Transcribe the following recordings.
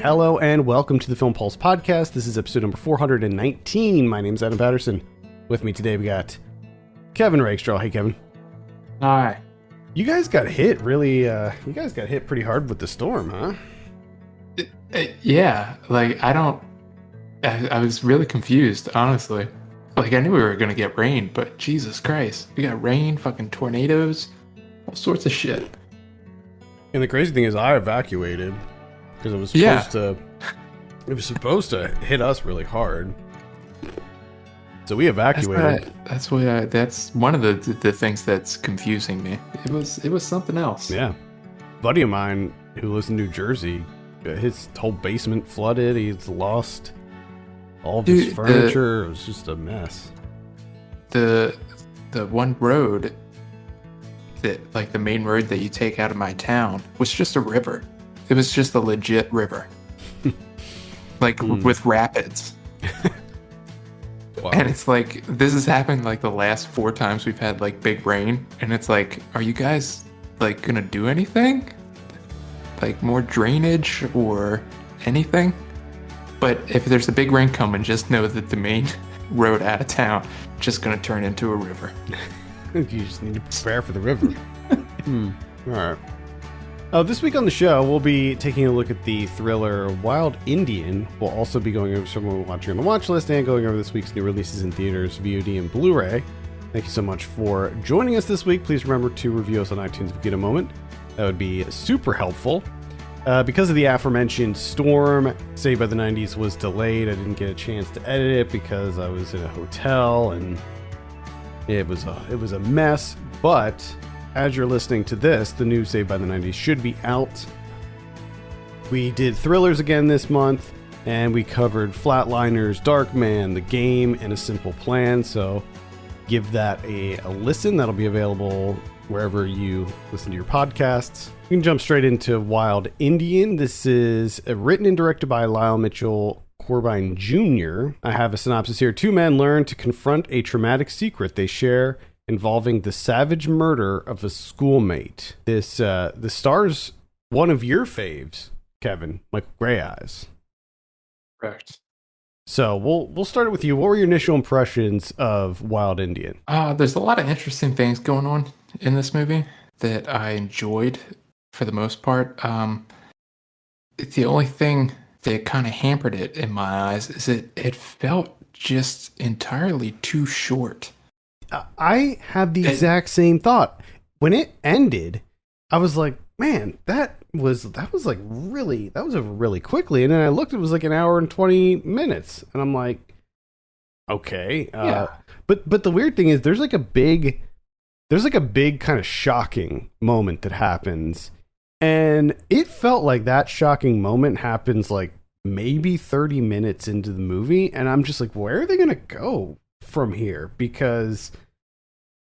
Hello and welcome to the Film Pulse podcast. This is episode number 419. My name's Adam Patterson. With me today we got Kevin Rakestraw. Hey, Kevin. Hi. You guys got hit pretty hard with the storm, huh? Yeah, like I was really confused, honestly. Like I knew we were gonna get rain, but Jesus Christ, we got rain, fucking tornadoes, all sorts of shit. And the crazy thing is I evacuated because it was supposed to hit us really hard. So we evacuated. That's one of the things that's confusing me. It was something else. Yeah. A buddy of mine who lives in New Jersey, his whole basement flooded. He's lost all of his furniture. It was just a mess. The one road that, like the main road that you take out of my town, was just a river. It was just a legit river. Like with rapids. Wow. And it's like, this has happened like the last 4 times we've had like big rain, and it's like, are you guys like gonna do anything? Like more drainage or anything? But if there's a big rain coming, just know that the main road out of town is just gonna turn into a river. You just need to prepare for the river. All right. This week on the show, we'll be taking a look at the thriller Wild Indian. We'll also be going over some we're watching on the watch list and going over this week's new releases in theaters, VOD, and Blu-ray. Thank you so much for joining us this week. Please remember to review us on iTunes if you get a moment. That would be super helpful. Because of the aforementioned storm, Saved by the 90s was delayed. I didn't get a chance to edit it because I was in a hotel and it was a mess. But as you're listening to this, the new Saved by the 90s should be out. We did thrillers again this month, and we covered Flatliners, Darkman, The Game, and A Simple Plan. So give that a listen. That'll be available wherever you listen to your podcasts. You can jump straight into Wild Indian. This is written and directed by Lyle Mitchell Corbine Jr. I have a synopsis here. 2 men learn to confront a traumatic secret they share involving the savage murder of a schoolmate. This stars one of your faves, Kevin, Michael Grey Eyes. Correct. So we'll start with you. What were your initial impressions of Wild Indian? There's a lot of interesting things going on in this movie that I enjoyed for the most part. The only thing that kind of hampered it in my eyes is it felt just entirely too short. I had the exact same thought. When it ended, I was like, man, that was over really quickly. And then I looked, it was like an hour and 20 minutes. And I'm like, okay. Yeah. But the weird thing is there's like a big kind of shocking moment that happens. And it felt like that shocking moment happens like maybe 30 minutes into the movie. And I'm just like, where are they going to go from here? Because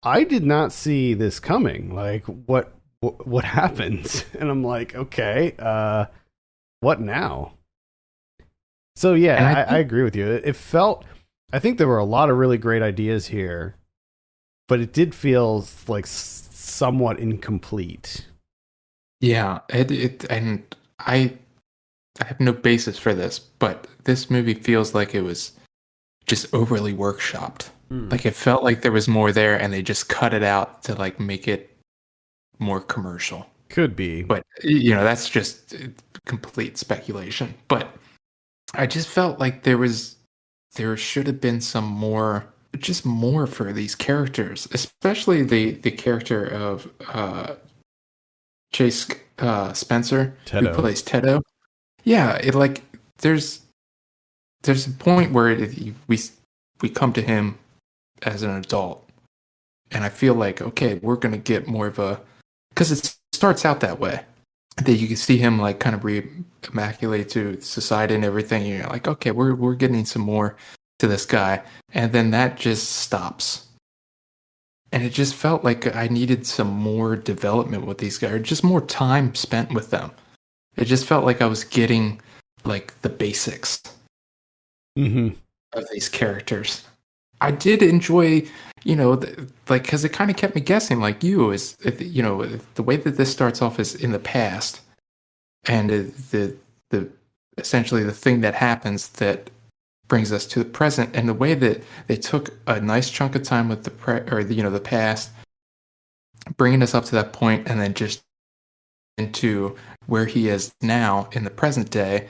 I did not see this coming. Like, what happens? And I'm like, okay, what now? So yeah, I agree with you. It felt, I think there were a lot of really great ideas here, but it did feel like somewhat incomplete. Yeah, and I have no basis for this, but this movie feels like it was just overly workshopped. Like it felt like there was more there and they just cut it out to like make it more commercial. Could be. But that's just complete speculation. But I just felt like there should have been some more for these characters, especially the character of Chase Spencer, Tedo, who plays Tedo. Yeah, there's a point where we come to him as an adult, and I feel like, okay, we're gonna get more of a, because it starts out that way, that you can see him like kind of re-immaculate to society and everything. And you're like, okay, we're getting some more to this guy, and then that just stops. And it just felt like I needed some more development with these guys, or just more time spent with them. It just felt like I was getting like the basics of these characters. I did enjoy, because it kind of kept me guessing, like you, is, the way that this starts off is in the past, and the essentially the thing that happens that brings us to the present, and the way that they took a nice chunk of time with the past, bringing us up to that point, and then just into where he is now in the present day.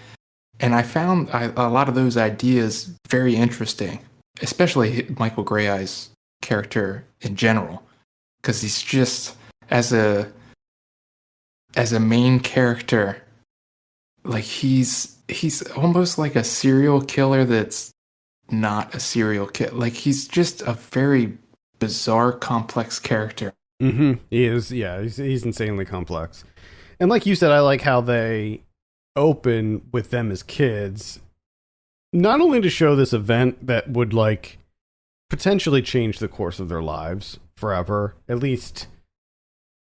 And I found a lot of those ideas very interesting, especially Michael Greyeyes' character in general, because he's just as a main character, like he's almost like a serial killer that's not a serial killer. Like he's just a very bizarre, complex character. Mm-hmm. He is, yeah, he's insanely complex. And like you said, I like how they open with them as kids, not only to show this event that would like potentially change the course of their lives forever, at least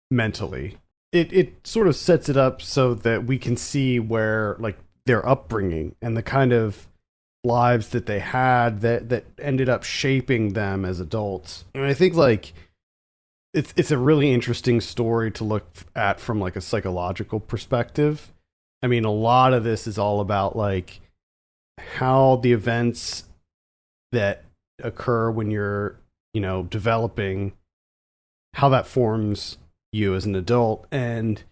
mentally. It sort of sets it up so that we can see where like their upbringing and the kind of lives that they had that ended up shaping them as adults. And I think like it's a really interesting story to look at from like a psychological perspective. I mean, a lot of this is all about like how the events that occur when you're, developing, how that forms you as an adult. And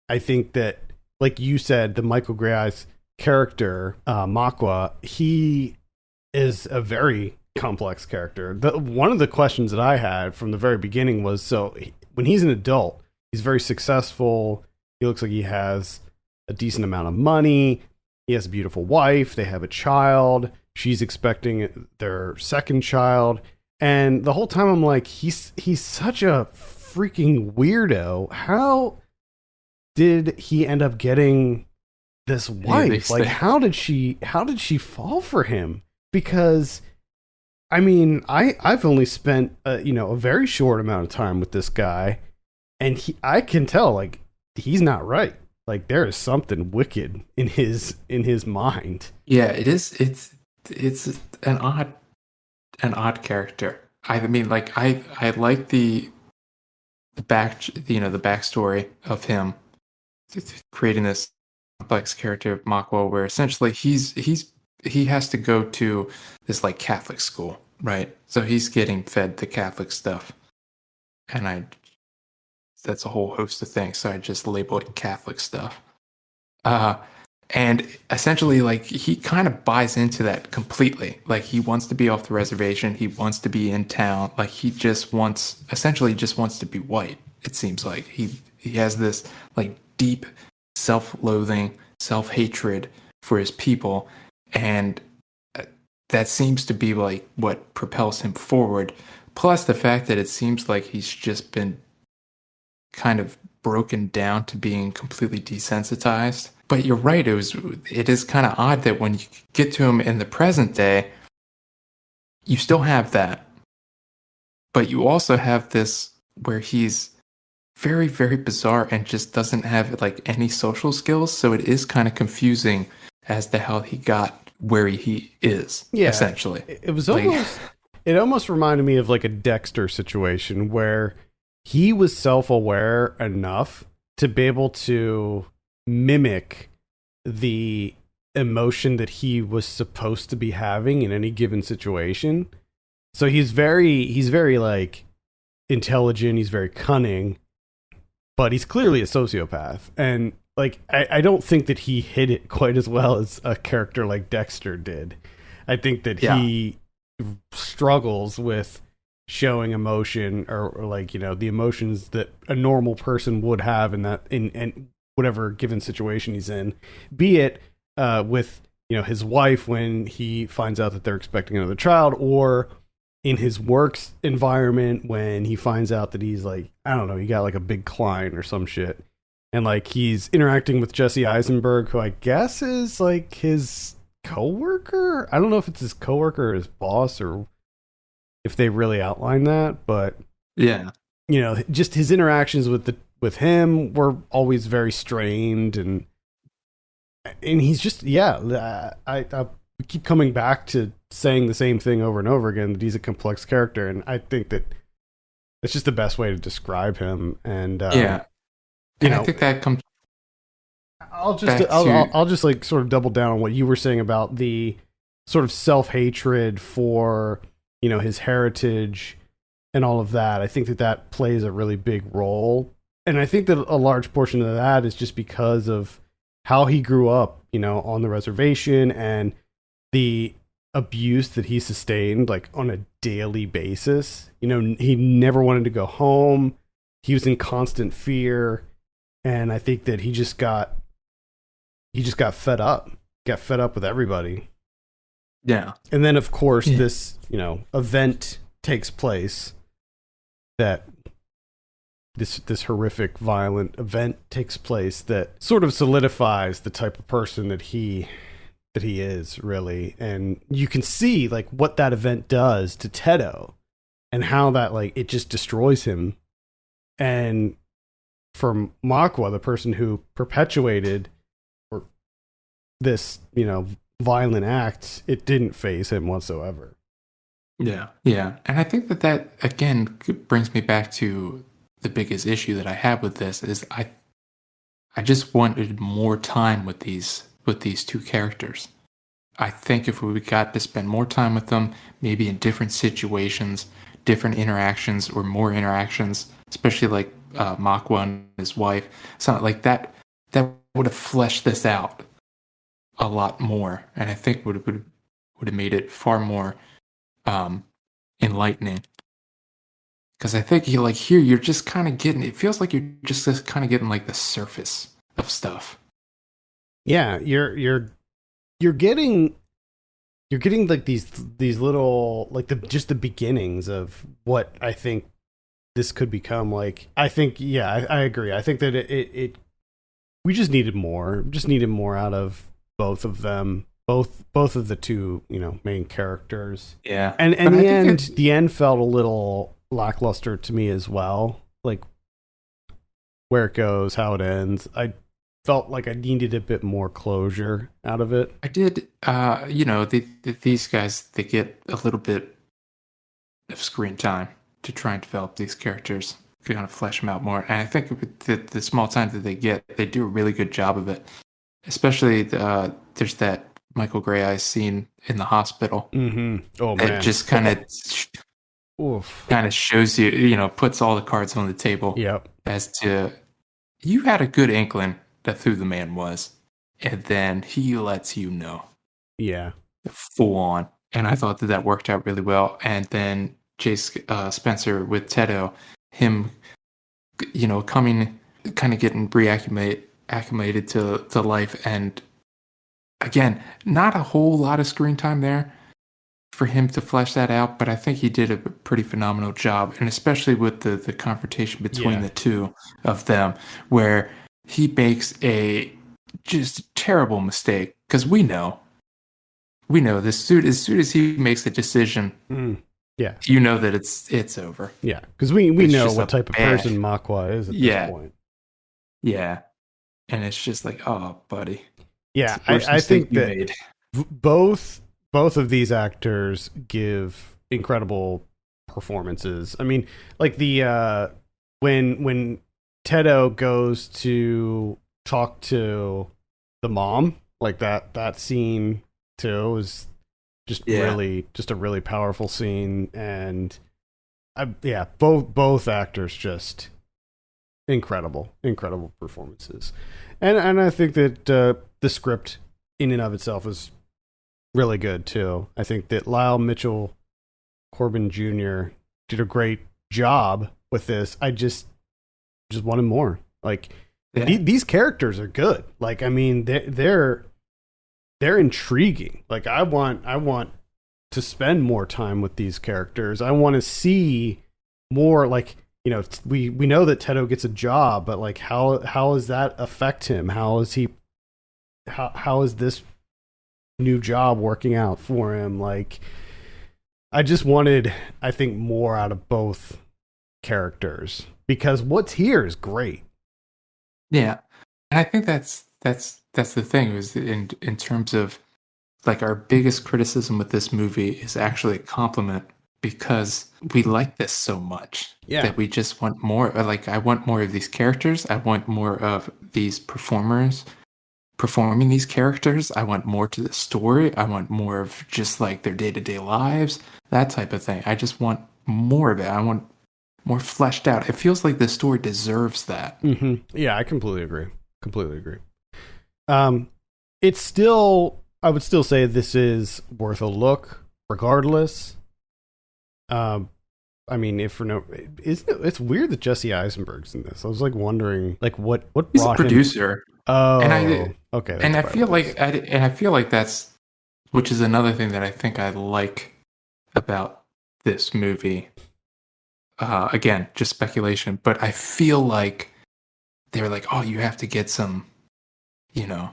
I think that, like you said, the Michael Greyeyes character, Makwa, he is a very complex character. One of the questions that I had from the very beginning was, so when he's an adult, he's very successful. He looks like he has a decent amount of money. He has a beautiful wife. They have a child. She's expecting their second child. And the whole time I'm like, he's such a freaking weirdo. How did he end up getting this wife? Like, how did she fall for him? Because I mean, I've only spent a very short amount of time with this guy, and I can tell like he's not right. Like there is something wicked in his mind. Yeah, it is. It's an odd character. I mean, like I like the backstory of him creating this complex character of Makwa, where essentially he has to go to this like Catholic school, right? So he's getting fed the Catholic stuff, and that's a whole host of things. So I just label it Catholic stuff. And essentially, like he kind of buys into that completely. Like he wants to be off the reservation. He wants to be in town. Like he essentially just wants to be white. It seems like he has this like deep self-loathing, self-hatred for his people, and that seems to be like what propels him forward. Plus the fact that it seems like he's just been kind of broken down to being completely desensitized. But you're right, it is kind of odd that when you get to him in the present day, you still have that. But you also have this where he's very, very bizarre and just doesn't have like any social skills. So it is kind of confusing as to how he got where he is, essentially. It was almost, it almost reminded me of like a Dexter situation where he was self-aware enough to be able to mimic the emotion that he was supposed to be having in any given situation. So he's very like intelligent, he's very cunning, but he's clearly a sociopath. And like I don't think that he hid it quite as well as a character like Dexter did. I think that he struggles with showing emotion or like, the emotions that a normal person would have in whatever given situation he's in, be it with his wife when he finds out that they're expecting another child, or in his work environment when he finds out that he's like, I don't know, he got like a big client or some shit, and like he's interacting with Jesse Eisenberg, who I guess is like his coworker. I don't know if it's his coworker or his boss, or if they really outline that, but yeah, just his interactions with him were always very strained, and he's just I keep coming back to saying the same thing over and over again, that he's a complex character, and I think that it's just the best way to describe him. And I think that comes. back to I'll just like sort of double down on what you were saying about the sort of self-hatred for, his heritage and all of that. I think that that plays a really big role. And I think that a large portion of that is just because of how he grew up, on the reservation and the abuse that he sustained like on a daily basis. He never wanted to go home. He was in constant fear. And I think that he just got fed up, with everybody. yeah. And then of course this, event takes place that this horrific, violent event takes place that sort of solidifies the type of person that he is, really. And you can see like what that event does to Tedo and how that like it just destroys him. And for Makwa, the person who perpetuated this, violent act, it didn't faze him whatsoever. Yeah. Yeah. And I think that again brings me back to the biggest issue that I have with this is I just wanted more time with these two characters. I think if we got to spend more time with them, maybe in different situations, different interactions, or more interactions, especially like Makwa and his wife, something like that would have fleshed this out a lot more, and I think would have made it far more enlightening. Because I think here you're just kind of getting. It feels like you're just kind of getting like the surface of stuff. Yeah, you're getting like these little like the beginnings of what I think this could become. Like I think I agree. I think that it we just needed more out of both of them, both of the two main characters. Yeah, and the end felt a little lackluster to me as well, like where it goes, how it ends. I felt like I needed a bit more closure out of it. I did. These guys, they get a little bit of screen time to try and develop these characters, kind of flesh them out more. And I think with the small time that they get, they do a really good job of it. Especially there's that Michael Grey Eyes scene in the hospital. Mm-hmm. Oh man, it just kind of shows you, puts all the cards on the table. Yep. As to, you had a good inkling that who the man was, and then he lets you know. Yeah. Full on. And I thought that worked out really well. And then Chase Spencer with Tedo, him, coming, kind of getting acclimated to life. And again, not a whole lot of screen time there for him to flesh that out, but I think he did a pretty phenomenal job, and especially with the confrontation between the two of them, where he makes a just terrible mistake, because we know this dude, as soon as he makes a decision, you know that it's over. Yeah, because we know what type of person Makwa is at this point. Yeah, and it's just like, oh, buddy. Yeah, I think that both of these actors give incredible performances. I mean, like the when Tedo goes to talk to the mom, like that scene too is just a really powerful scene. And both actors just incredible performances. And I think that the script in and of itself is really good too. I think that Lyle Mitchell Corbin Jr. did a great job with this. I just wanted more. Like these characters are good. Like, I mean, they're intriguing. Like I want to spend more time with these characters. I want to see more. Like, we know that Tedo gets a job, but like how does that affect him? How is this new job working out for him? Like, I just wanted, I think, more out of both characters, because what's here is great. Yeah, and I think that's the thing, is in terms of like our biggest criticism with this movie is actually a compliment, because we like this so much that we just want more. Like, I want more of these characters. I want more of these performers performing these characters. I want more to the story. I want more of just like their day-to-day lives, that type of thing. I just want more of it. I want more fleshed out. It feels like the story deserves that. Yeah, I completely agree. Completely agree. It's still, I would still say this is worth a look, regardless. I mean, if for no, isn't it? It's weird that Jesse Eisenberg's in this. I was like wondering, like what He's a brought him. producer. Oh, And I okay. and I That's feel probably like I feel like that's, which is another thing that I think I like about this movie. Again, just speculation, but I feel like they were like, oh, you have to get some, you know,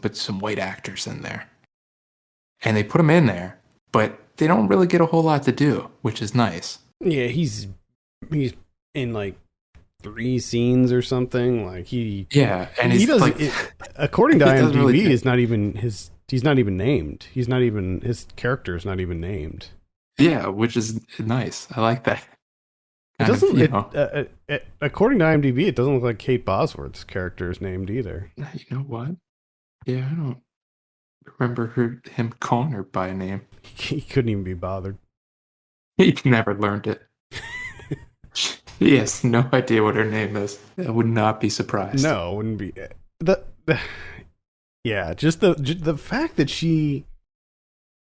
put some white actors in there, and they put them in there, but they don't really get a whole lot to do, which is nice. yeah, he's in like 3 scenes or something. Like And he he's does. like, According to he doesn't IMDb, really is not even his. He's not even named. He's not even his character is not even named. yeah, which is nice. I like that. It Kind of, doesn't. you know, According to IMDb, it doesn't look like Kate Bosworth's character is named either. you know what? Yeah, I don't remember him calling her by name. He couldn't even be bothered. He never learned it. He has no idea what her name is. I would not be surprised. No, it wouldn't be the yeah. Just the fact that she,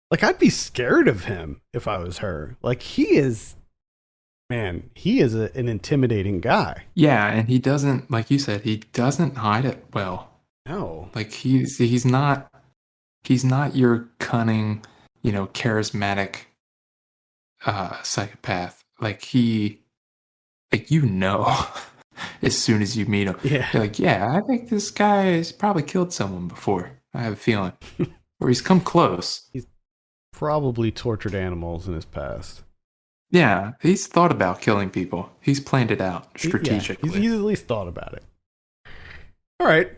like, I'd be scared of him if I was her. Like, he is, man, he is an intimidating guy. Yeah, and he doesn't, like you said, he doesn't hide it well. No, Like he's not your cunning, you know, charismatic psychopath. Like you know, as soon as you meet him, yeah, you're like, yeah, I think this guy has probably killed someone before. I have a feeling, or he's come close. he's probably tortured animals in his past. Yeah, he's thought about killing people. He's planned it out strategically. Yeah, he's at least thought about it. All right.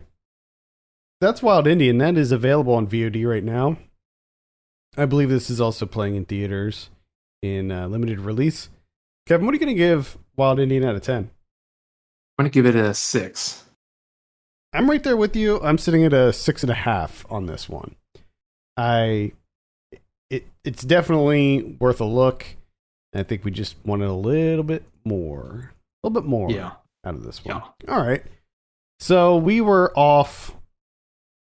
That's Wild Indian. That is available on VOD right now. I believe this is also playing in theaters in limited release. Kevin, what are you going to give Wild Indian out of 10? I'm going to give it a 6. I'm right there with you. I'm sitting at a 6.5 on this one. It's definitely worth a look. I think we just wanted a little bit more out of this one. Yeah. All right. So we were off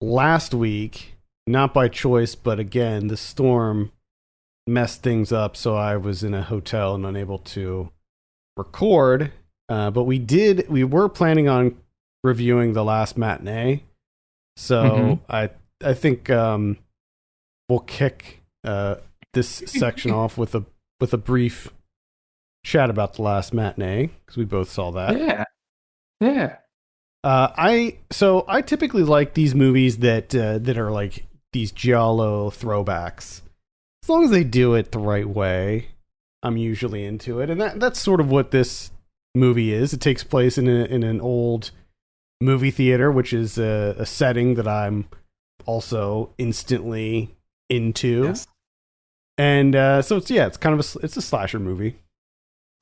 last week, not by choice, but again, the storm messed things up, so I was in a hotel and unable to record. But we were planning on reviewing The Last Matinee. So I think we'll kick this section off with a brief chat about The Last Matinee, because we both saw that. Yeah. I typically like these movies that are like these giallo throwbacks. As long as they do it the right way, I'm usually into it, and that's sort of what this movie is. It takes place in an old movie theater, which is a setting that I'm also instantly into. Yes. And so it's kind of it's a slasher movie,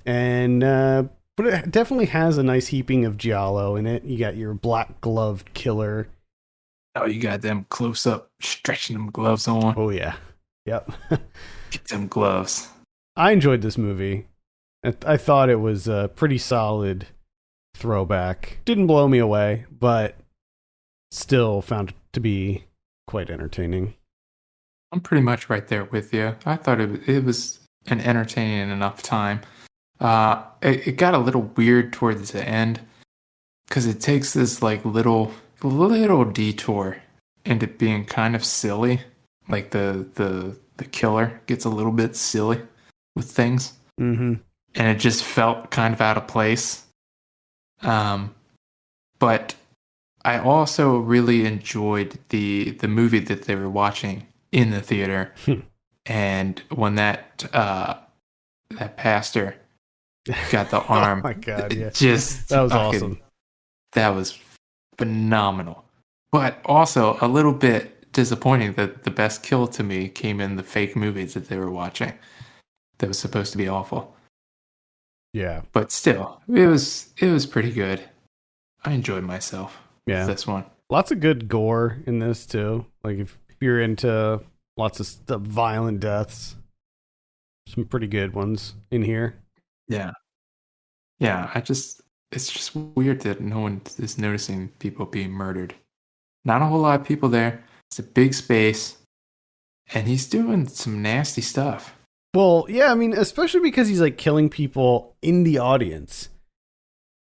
and but it definitely has a nice heaping of giallo in it. You got your black gloved killer. Oh, you got them close up, stretching them gloves on. Oh yeah, yep. Get them gloves. I enjoyed this movie. I thought it was a pretty solid throwback. Didn't blow me away, but still found it to be quite entertaining. I'm pretty much right there with you. I thought it was an entertaining enough time. It got a little weird towards the end because it takes this like little detour into being kind of silly. Like the killer gets a little bit silly with things, and it just felt kind of out of place. But I also really enjoyed the movie that they were watching in the theater, and when that pastor got the arm, oh my god, yeah, that was awesome. That was phenomenal, but also a little bit disappointing that the best kill to me came in the fake movies that they were watching. That was supposed to be awful. Yeah, but still, it was pretty good. I enjoyed myself. Yeah, with this one. Lots of good gore in this too. Like if you're into lots of violent deaths, some pretty good ones in here. Yeah. Yeah, it's just weird that no one is noticing people being murdered. Not a whole lot of people there. It's a big space, and he's doing some nasty stuff. Well, yeah, I mean, especially because he's like killing people in the audience.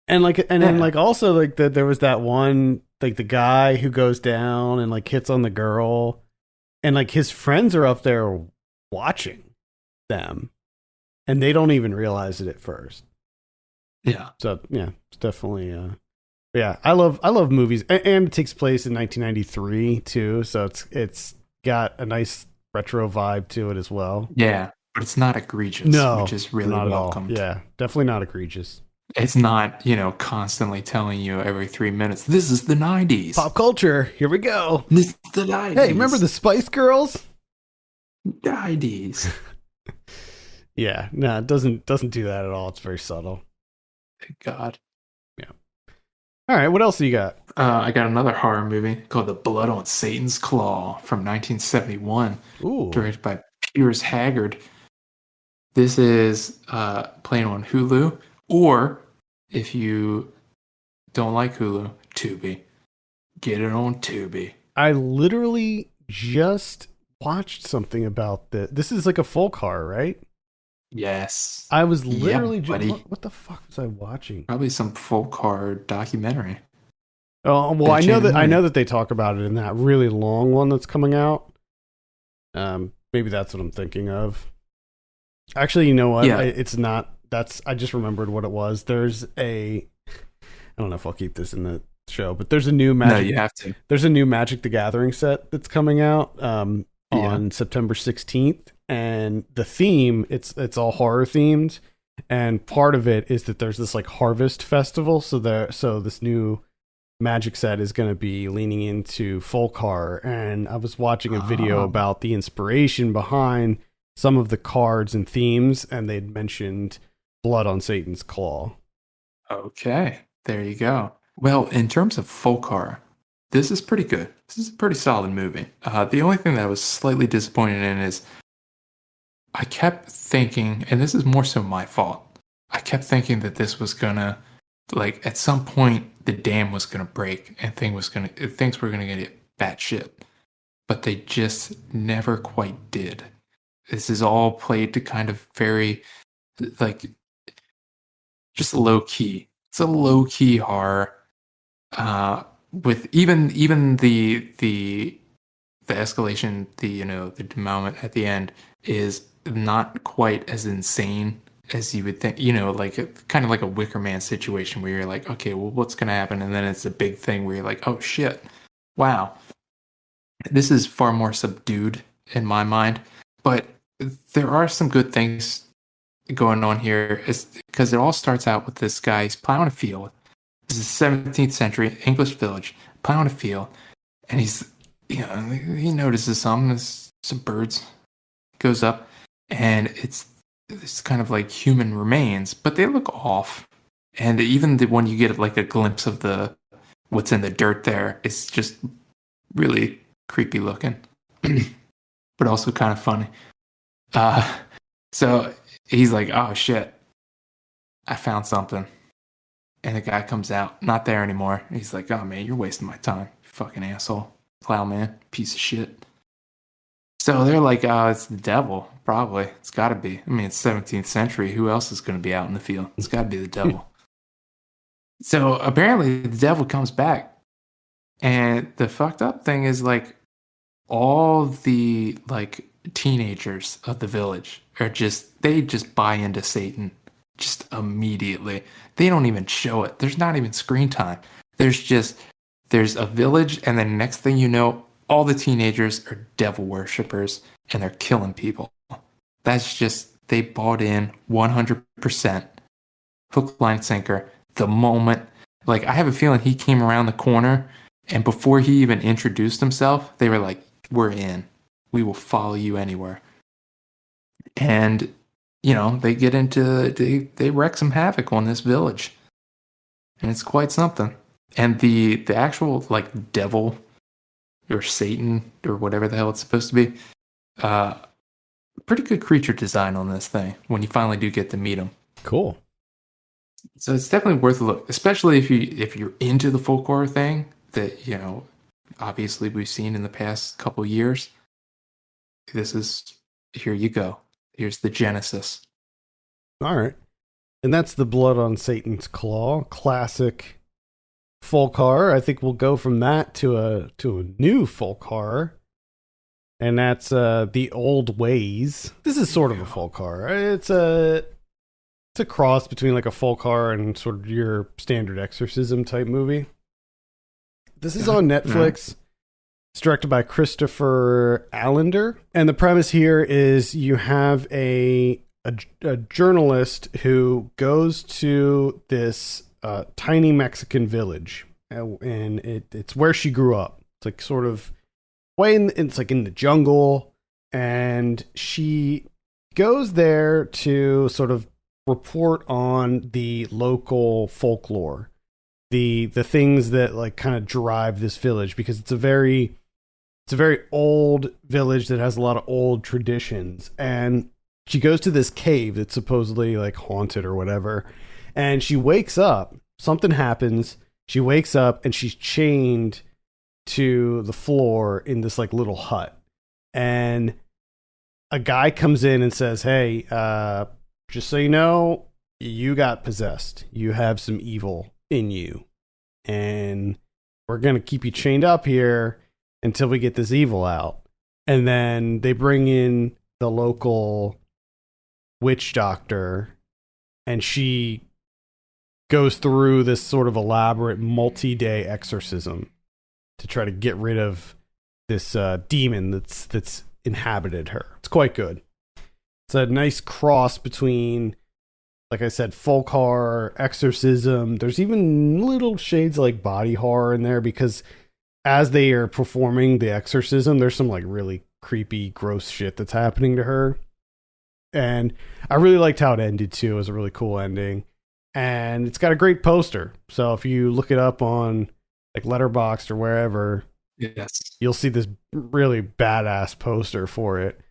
And like and then like also like there was that one like the guy who goes down and like hits on the girl and like his friends are up there watching them and they don't even realize it at first. Yeah. So yeah, it's definitely yeah, I love movies and it takes place in 1993 too, so it's got a nice retro vibe to it as well. Yeah, but it's not egregious, No, which is really not welcomed. at all. Yeah, definitely not egregious. It's not, constantly telling you every 3 minutes, this is the 90s. Pop culture, here we go. This is the 90s. Hey, remember the Spice Girls? 90s. Yeah, no, it doesn't do that at all. It's very subtle. Thank God. Yeah. All right, what else do you got? I got another horror movie called The Blood on Satan's Claw from 1971, Ooh. directed by Piers Haggard. This is playing on Hulu, or if you don't like Hulu, Tubi. Get it on Tubi. I literally just watched something about this. This is like a folk horror, right? Yes. I was literally buddy. what the fuck was I watching? Probably some folk horror documentary. Oh, well, I know that they talk about it in that really long one that's coming out. Maybe that's what I'm thinking of. Actually, you know what? Yeah. It's not. I just remembered what it was. There's I don't know if I'll keep this in the show, but there's a new Magic. No, you have to. There's a new Magic the Gathering set that's coming out on September 16th, and the theme it's all horror themed, and part of it is that there's this like harvest festival. So this new Magic set is going to be leaning into folk horror, and I was watching a video about the inspiration behind some of the cards and themes, and they'd mentioned Blood on Satan's Claw. Okay, there you go. Well, in terms of folk horror, this is pretty good. This is a pretty solid movie. The only thing that I was slightly disappointed in is I kept thinking, and this is more so my fault, I kept thinking that this was gonna, like, at some point the dam was gonna break and things were gonna get batshit, but they just never quite did. This is all played to kind of very, like, just low key. It's a low key horror. With even the escalation, the denouement at the end is not quite as insane as you would think. Kind of like a Wicker Man situation where you're like, okay, well, what's gonna happen? And then it's a big thing where you're like, oh shit, wow. This is far more subdued in my mind, but there are some good things going on here, because it all starts out with this guy. He's plowing a field. This is 17th century English village, plowing a field, and he notices something. There's some birds. Goes up, and it's kind of like human remains, but they look off. And even when you get like a glimpse of what's in the dirt there, it's just really creepy looking, but also kind of funny. So he's like, oh shit, I found something. And the guy comes out, not there anymore. He's like, oh man, you're wasting my time, you fucking asshole. Plowman, piece of shit. So they're like, oh, it's the devil, probably. It's gotta be. I mean, it's 17th century. Who else is gonna be out in the field? It's gotta be the devil. So apparently the devil comes back. And the fucked up thing is, like, all the like teenagers of the village they just buy into Satan just immediately. They don't even show it. There's not even screen time. There's a village, and then next thing you know, all the teenagers are devil worshippers and they're killing people. That's just, they bought in 100%, hook, line, sinker. The moment, like, I have a feeling he came around the corner, and before he even introduced himself, they were like, we're in. We will follow you anywhere. And, they get into, they wreak some havoc on this village. And it's quite something. And the actual like devil or Satan or whatever the hell it's supposed to be, pretty good creature design on this thing when you finally do get to meet him. Cool. So it's definitely worth a look, especially if you're into the folk horror thing that obviously we've seen in the past couple years. This is here you go. Here's the genesis. All right. And that's the Blood on Satan's Claw, classic folk horror. I think we'll go from that to a new folk horror. And that's The Old Ways. This is sort of a folk horror. It's a cross between like a folk horror and sort of your standard exorcism type movie. This is on Netflix. It's directed by Christopher Allender. And the premise here is you have a journalist who goes to this tiny Mexican village. And it's where she grew up. It's like sort of it's like in the jungle. And she goes there to sort of report on the local folklore, the things that like kind of drive this village, because it's a very old village that has a lot of old traditions. And she goes to this cave that's supposedly like haunted or whatever, and she wakes up, something happens, she wakes up and she's chained to the floor in this like little hut, and a guy comes in and says, hey, just so you know, you got possessed. You have some evil in you. And we're going to keep you chained up here until we get this evil out. And then they bring in the local witch doctor, and she goes through this sort of elaborate multi-day exorcism to try to get rid of this demon that's inhabited her. It's quite good. It's a nice cross between, like I said, folk horror, exorcism. There's even little shades of like body horror in there, because as they are performing the exorcism, there's some like really creepy, gross shit that's happening to her. And I really liked how it ended too. It was a really cool ending. And it's got a great poster. So if you look it up on like Letterboxd or wherever, yes, you'll see this really badass poster for it.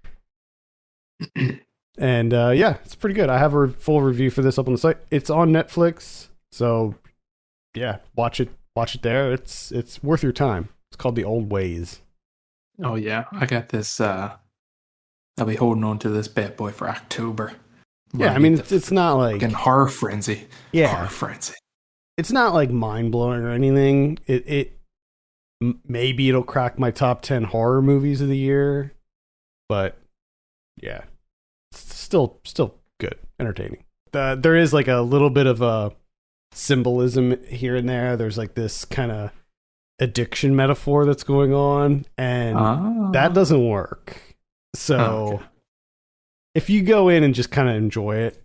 And yeah, it's pretty good. I have a full review for this up on the site. It's on Netflix, so yeah, watch it there. It's worth your time. It's called The Old Ways. Oh yeah, I got this. I'll be holding on to this bad boy for October. Yeah, I mean it's not like horror frenzy. Yeah, horror frenzy. It's not like mind blowing or anything. Maybe it'll crack my top 10 horror movies of the year, but yeah. Still good, entertaining. There is like a little bit of a symbolism here and there. There's like this kind of addiction metaphor that's going on, and that doesn't work. So if you go in and just kind of enjoy it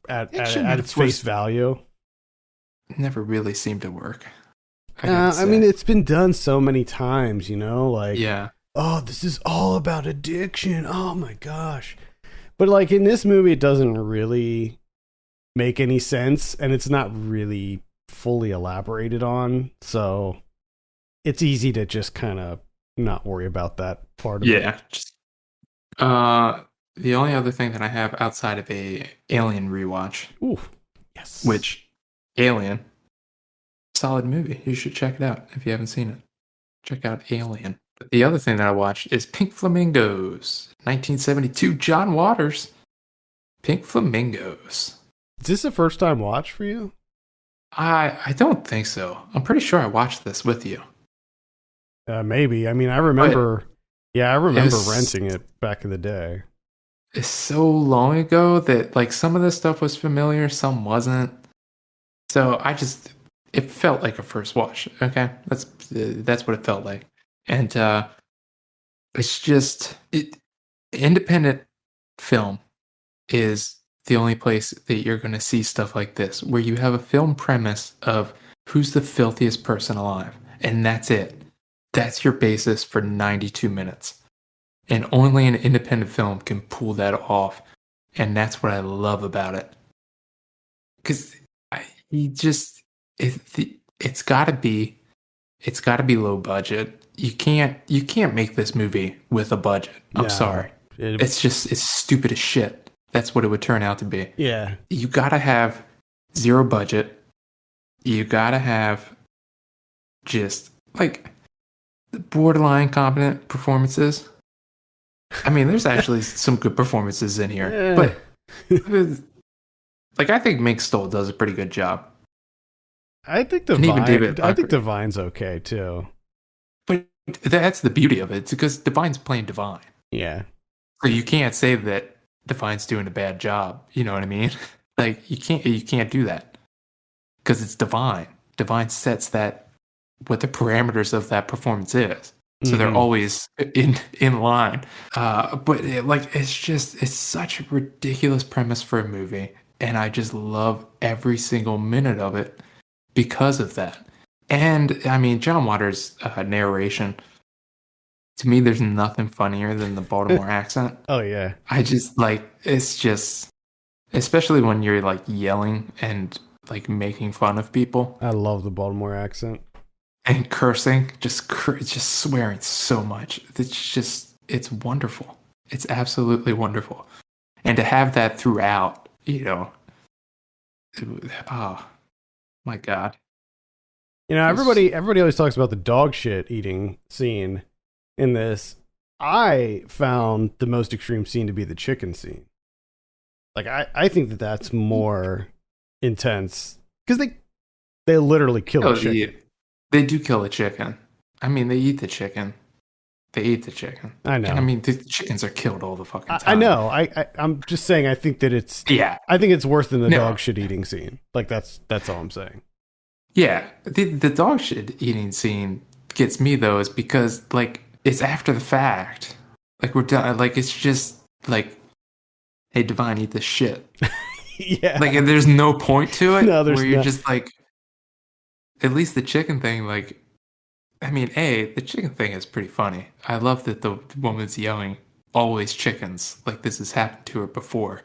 at its face value, it never really seemed to work. I mean, it's been done so many times, like, yeah. Oh, this is all about addiction. Oh my gosh. But like in this movie, it doesn't really make any sense, and it's not really fully elaborated on. So it's easy to just kind of not worry about that part of it. Yeah. The only other thing that I have outside of a Alien rewatch, yes, which Alien, solid movie. You should check it out if you haven't seen it. Check out Alien. But the other thing that I watched is Pink Flamingos, 1972, John Waters. Pink Flamingos. Is this a first time watch for you? I don't think so. I'm pretty sure I watched this with you. Maybe. I mean, I remember. I remember renting it back in the day. It's so long ago that like some of this stuff was familiar, some wasn't. So it felt like a first watch. Okay, that's what it felt like, and it's just independent film is the only place that you're going to see stuff like this, where you have a film premise of who's the filthiest person alive, and that's it. That's your basis for 92 minutes. And only an independent film can pull that off. And that's what I love about it. Because it it's got to be low budget. You can't make this movie with a budget. I'm sorry. It's stupid as shit. That's what it would turn out to be. Yeah. You got to have zero budget. You got to have just like borderline competent performances. I mean, there's actually some good performances in here, but like I think Mink Stoll does a pretty good job. I think Divine's okay too. But that's the beauty of it. It's because Divine's playing Divine. Yeah. So you can't say that Divine's doing a bad job. You know what I mean? Like you can't do that because it's Divine. Divine sets that what the parameters of that performance is. So they're always in line. But it's such a ridiculous premise for a movie, and I just love every single minute of it because of that. And I mean, John Waters' narration. To me, there's nothing funnier than the Baltimore accent. Oh yeah. I just it's just, especially when you're like yelling and like making fun of people. I love the Baltimore accent. And cursing, just swearing so much. It's wonderful. It's absolutely wonderful. And to have that throughout, oh my God. Everybody always talks about the dog shit eating scene in this. I found the most extreme scene to be the chicken scene. Like, I think that's more intense because they literally kill the chicken. They do kill a chicken. I mean, they eat the chicken. I know. And I mean, the chickens are killed all the fucking time. I know. I'm just saying. I think that it's. Yeah. I think it's worse than the dog shit eating scene. Like that's all I'm saying. Yeah, the dog shit eating scene gets me though, is because like it's after the fact. Like we're done. Like it's just like, hey, Divine, eat this shit. Yeah. Like there's no point to it. No, there's where you're not. just like. At least the chicken thing, like, I mean, the chicken thing is pretty funny. I love that the woman's yelling, always chickens, like this has happened to her before.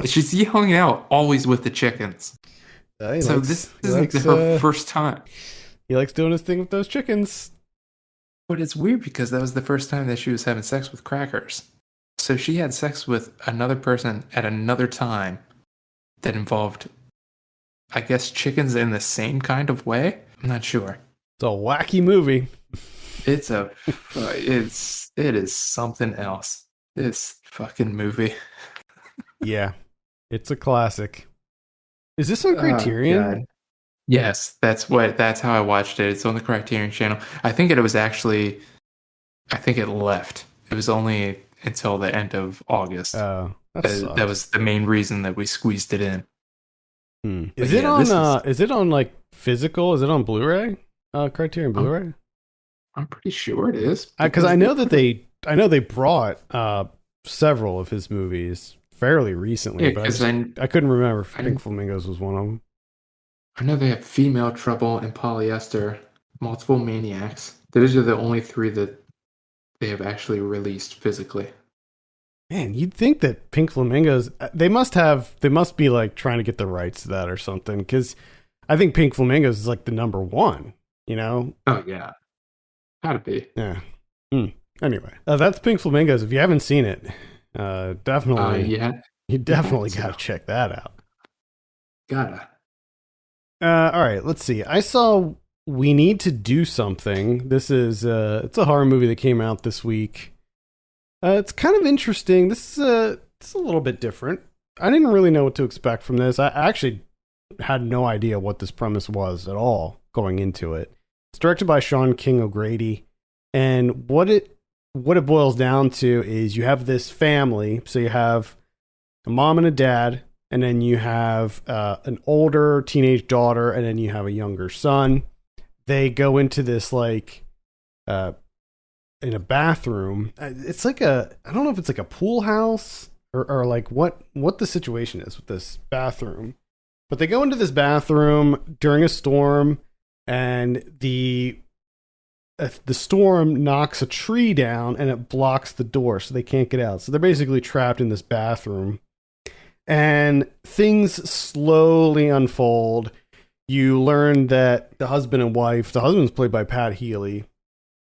She's yelling out, always with the chickens. This isn't her first time. He likes doing his thing with those chickens. But it's weird because that was the first time that she was having sex with crackers. So she had sex with another person at another time that involved, I guess, chickens in the same kind of way. I'm not sure. It's a wacky movie. It is something else. This fucking movie. Yeah, it's a classic. Is this on Criterion? Yes, that's how I watched it. It's on the Criterion channel. I think it left. It was only until the end of August. Oh, that was the main reason that we squeezed it in. Is it on like physical? Is it on Blu-ray? Criterion Blu-ray? I'm pretty sure it is. Because I know that they brought several of his movies fairly recently, but I couldn't remember if Pink Flamingos was one of them. I know they have Female Trouble and Polyester, Multiple Maniacs. Those are the only three that they have actually released physically. Man, you'd think that Pink Flamingos, they must be like trying to get the rights to that or something, because I think Pink Flamingos is like the number one, Oh, yeah. Gotta be. Yeah. Anyway, that's Pink Flamingos. If you haven't seen it, definitely, you definitely gotta check that out. Gotta. All right, let's see. I saw We Need to Do Something. This is, it's a horror movie that came out this week. It's kind of interesting. This is it's a little bit different. I didn't really know what to expect from this. I actually had no idea what this premise was at all going into it. It's directed by Sean King O'Grady, and what it boils down to is you have this family. So you have a mom and a dad, and then you have an older teenage daughter, and then you have a younger son. They go into this like in a bathroom. It's like I don't know if it's like a pool house or like what the situation is with this bathroom. But they go into this bathroom during a storm, and the storm knocks a tree down and it blocks the door, so they can't get out. So they're basically trapped in this bathroom, and things slowly unfold. you learn that the husband and wife, the husband's played by Pat Healy.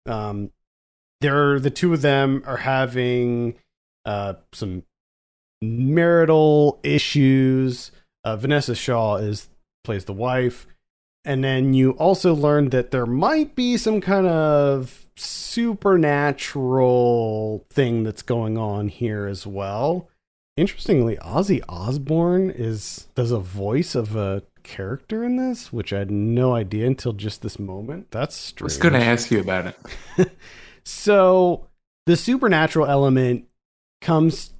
The two of them are having some marital issues. Vanessa Shaw plays the wife. And then you also learn that there might be some kind of supernatural thing that's going on here as well. Interestingly, Ozzy Osbourne does a voice of a character in this, which I had no idea until just this moment. That's strange. I was going to ask you about it. So the supernatural element comes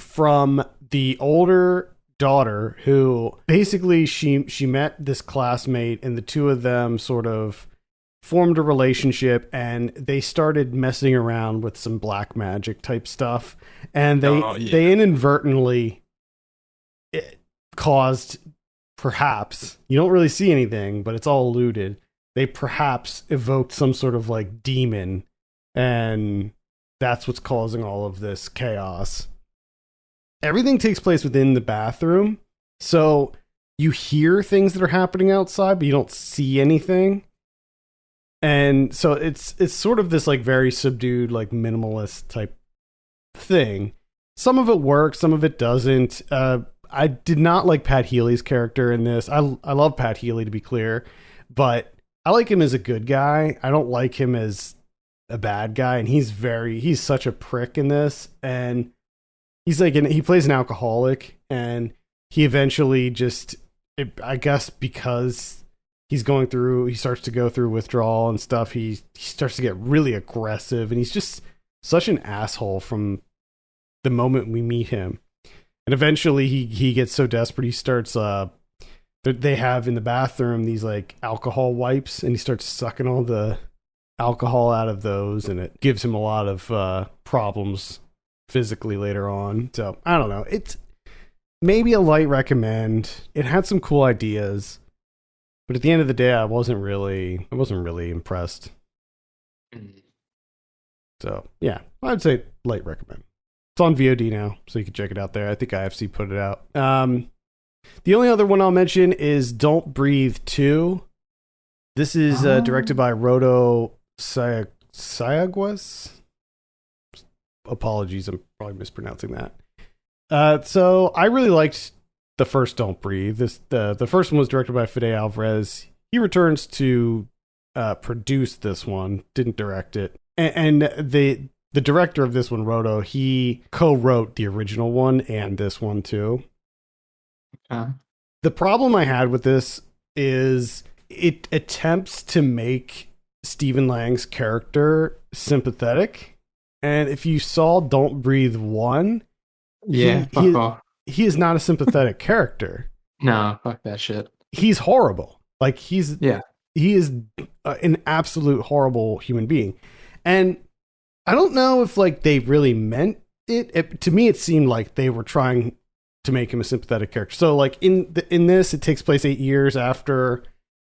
from the older daughter, who basically she met this classmate, and the two of them sort of formed a relationship, and they started messing around with some black magic type stuff, and they inadvertently caused, perhaps, you don't really see anything, but it's all alluded, they perhaps evoked some sort of like demon, and that's what's causing all of this chaos. Everything takes place within the bathroom, so you hear things that are happening outside, but you don't see anything. And so it's sort of this like very subdued, like minimalist type thing. Some of it works, some of it doesn't. I did not like Pat Healy's character in this. I love Pat Healy, to be clear, but I like him as a good guy. I don't like him as a bad guy, and he's such a prick in this, and he's like, he plays an alcoholic, and he eventually I guess because he starts to go through withdrawal and stuff, he starts to get really aggressive, and he's just such an asshole from the moment we meet him. And eventually he gets so desperate, he starts, they have in the bathroom these like alcohol wipes, and he starts sucking all the alcohol out of those, and it gives him a lot of problems physically later on. So I don't know, it's maybe a light recommend. It had some cool ideas, but at the end of the day, I wasn't really impressed. So yeah, I'd say light recommend. It's on VOD now, so you can check it out there. I think IFC put it out. The only other one I'll mention is Don't Breathe 2. This is directed by Rodo Sayaguas. Apologies, I'm probably mispronouncing that. So I really liked the first Don't Breathe. The first one was directed by Fede Alvarez. He returns to produce this one, didn't direct it. And the director of this one, Rodo, he co-wrote the original one and this one too. The problem I had with this is it attempts to make Stephen Lang's character sympathetic. And if you saw Don't Breathe 1, he is not a sympathetic character. No, fuck that shit. He's horrible. Like he is an absolute horrible human being. And I don't know if like they really meant it. To me, it seemed like they were trying to make him a sympathetic character. So like in this, it takes place 8 years after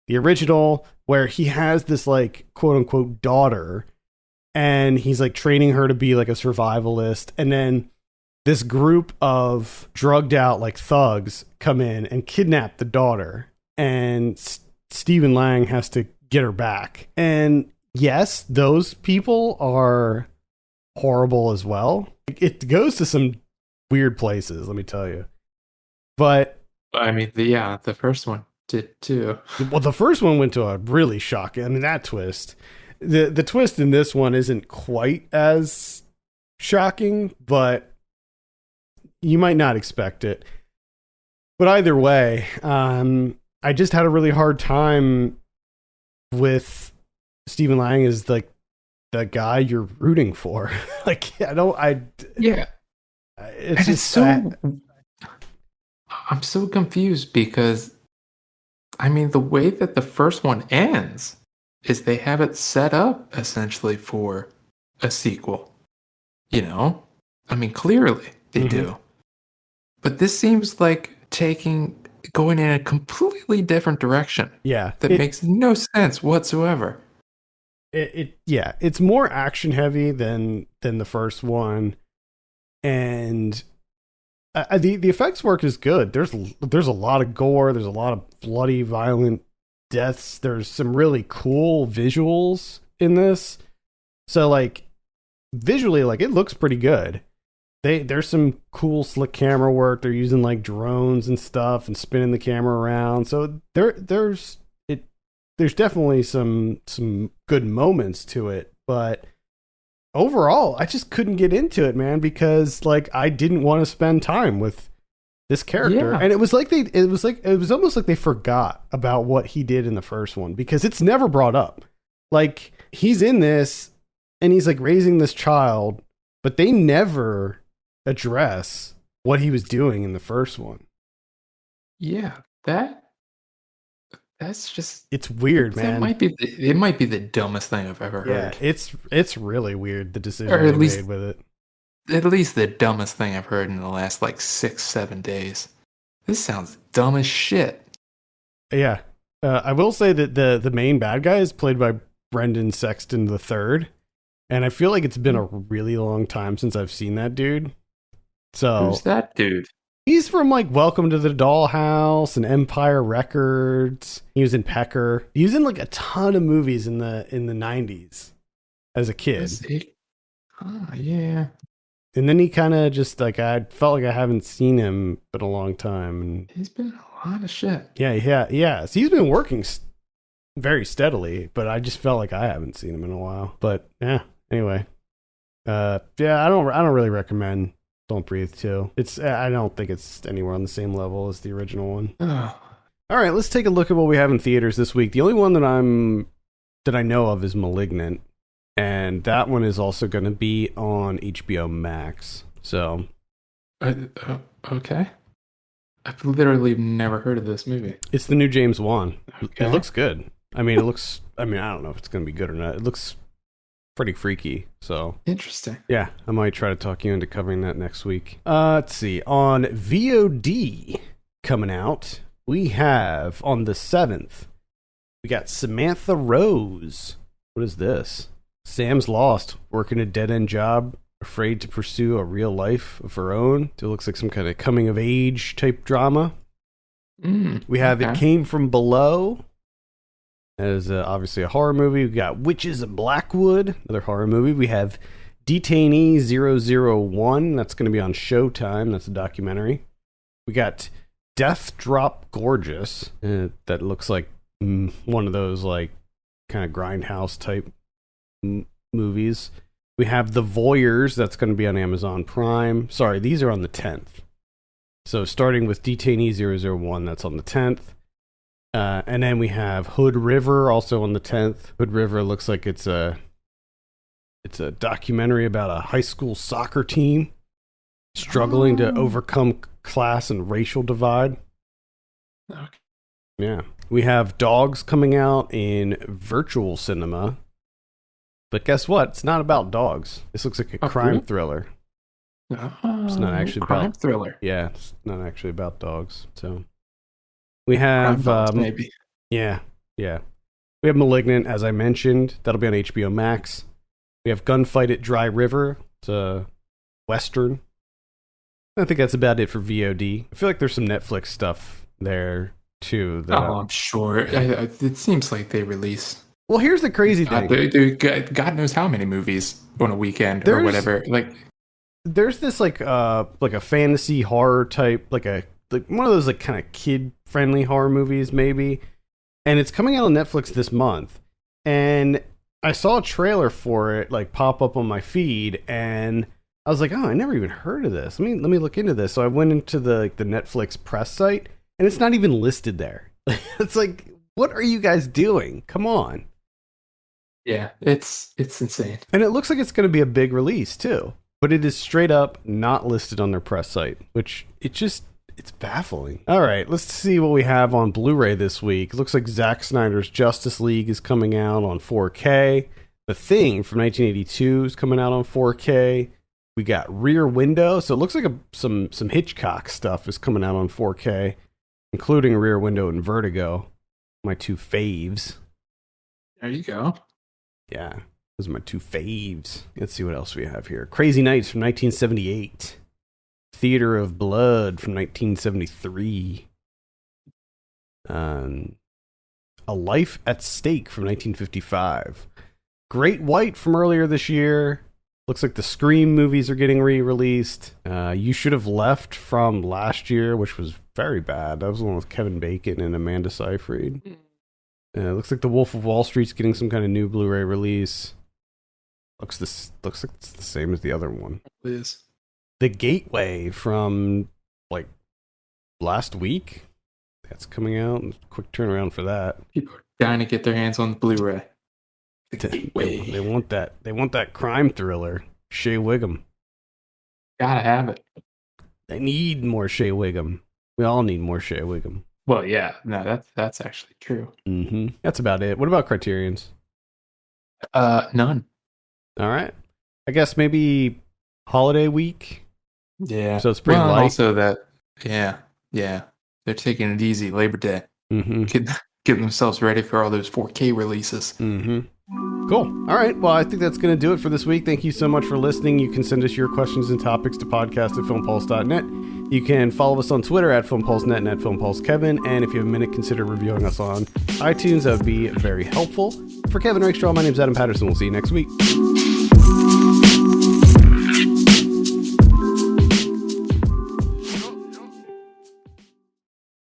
the original, where he has this like quote unquote daughter, and he's like training her to be like a survivalist. And then this group of drugged out like thugs come in and kidnap the daughter, and Stephen Lang has to get her back. And yes, those people are horrible as well. It goes to some weird places, let me tell you. But I mean, the first one did too. Well, the first one went to a really shocking. I mean, that twist. The twist in this one isn't quite as shocking, but you might not expect it. But either way, I just had a really hard time with Stephen Lang as like the guy you're rooting for. Like, I'm so confused because, I mean, the way that the first one ends is they have it set up essentially for a sequel. You know? I mean, clearly they do. But this seems like going in a completely different direction. Yeah. That makes no sense whatsoever. It's more action heavy than the first one. And The effects work is good. There's a lot of gore. There's a lot of bloody, violent deaths. There's some really cool visuals in this. So like visually, like it looks pretty good. There's some cool slick camera work. They're using like drones and stuff and spinning the camera around. So there's definitely some good moments to it, but overall, I just couldn't get into it, man, because like I didn't want to spend time with this character. Yeah. And it was almost like they forgot about what he did in the first one because it's never brought up. Like he's in this and he's like raising this child, but they never address what he was doing in the first one. Yeah, that's just It's weird, man. It might be the dumbest thing I've ever heard. Yeah, it's really weird the decision Or they at least made with it. At least the dumbest thing I've heard in the last like 6-7 days. This sounds dumb as shit. Yeah. I will say that the main bad guy is played by Brendan Sexton III. And I feel like it's been a really long time since I've seen that dude. So Who's that dude? he's from like Welcome to the Dollhouse and Empire Records. He was in Pecker. He was in like a ton of movies in the 90s as a kid. Yeah. And then he kind of just like, I felt like I haven't seen him in a long time. And He's been in a lot of shit. yeah. So he's been working very steadily, but I just felt like I haven't seen him in a while. But yeah, anyway. Yeah, I don't really recommend Don't Breathe 2. I don't think it's anywhere on the same level as the original one. Oh. All right, let's take a look at what we have in theaters this week. The only one that I know of is Malignant. And that one is also going to be on HBO Max. So, Okay. I've literally never heard of this movie. it's the new James Wan. Okay. It looks good. I mean, I don't know if it's going to be good or not. It looks pretty freaky. So, Interesting. yeah, I might try to talk you into covering that next week. Let's see. On VOD coming out, we have on the 7th, we got Samantha Rose. What is this? Sam's lost, working a dead-end job, afraid to pursue a real life of her own. It looks like some kind of coming-of-age type drama. We have It Came From Below. That is obviously a horror movie. We've got Witches of Blackwood, another horror movie. We have Detainee 001. That's going to be on Showtime. That's a documentary. We got Death Drop Gorgeous. That looks like one of those like kind of grindhouse type movies. We have The Voyeurs. That's going to be on Amazon Prime. Sorry, these are on the 10th. So starting with Detainee 001, that's on the 10th. And then we have Hood River, also on the 10th. Hood River looks like it's a documentary about a high school soccer team struggling to overcome class and racial divide. Okay. Yeah. We have Dogs coming out in virtual cinema. But guess what? It's not about dogs. This looks like a crime thriller. It's not actually crime thriller. Yeah, it's not actually about dogs. So we have maybe. Yeah. We have Malignant, as I mentioned. That'll be on HBO Max. We have Gunfight at Dry River. It's a Western. I think that's about it for VOD. I feel like there's some Netflix stuff there too. I'm sure. It seems like they release. Well, here's the crazy thing. God knows how many movies on a weekend or whatever. Like, there's this like a fantasy horror type, like one of those like kind of kid friendly horror movies maybe, and it's coming out on Netflix this month. And I saw a trailer for it like pop up on my feed, and I was like, oh, I never even heard of this. Let me look into this. So I went into the Netflix press site, and it's not even listed there. It's like, what are you guys doing? Come on. Yeah, it's insane. And it looks like it's going to be a big release too, but it is straight up not listed on their press site, which it's baffling. All right, let's see what we have on Blu-ray this week. It looks like Zack Snyder's Justice League is coming out on 4K. The Thing from 1982 is coming out on 4K. We got Rear Window, so it looks like some Hitchcock stuff is coming out on 4K, including Rear Window and Vertigo, my two faves. There you go. Yeah, those are my two faves. Let's see what else we have here. Crazy Nights from 1978. Theater of Blood from 1973. A Life at Stake from 1955. Great White from earlier this year. Looks like the Scream movies are getting re-released. You Should Have Left from last year, which was very bad. That was the one with Kevin Bacon and Amanda Seyfried. Looks like The Wolf of Wall Street's getting some kind of new Blu-ray release. Looks like it's the same as the other one. It is. The Gateway from like last week. That's coming out. Quick turnaround for that. People are dying to get their hands on the Blu-ray. The Gateway. They want that. They want that crime thriller. Shea Wiggum. Gotta have it. They need more Shea Wiggum. We all need more Shea Wiggum. Well, yeah. No, that's actually true. Mm-hmm. That's about it. What about Criterion's? None. All right. I guess maybe holiday week. Yeah. So it's pretty well, light. Also that, yeah. They're taking it easy. Labor Day. Mm-hmm. Getting themselves ready for all those 4K releases. Mm-hmm. Cool. All right. Well, I think that's going to do it for this week. Thank you so much for listening. You can send us your questions and topics to podcast@filmpulse.net. You can follow us on Twitter @FilmPulseNet and @FilmPulseKevin. And if you have a minute, consider reviewing us on iTunes. That would be very helpful. For Kevin Rakestraw, my name's Adam Patterson. We'll see you next week.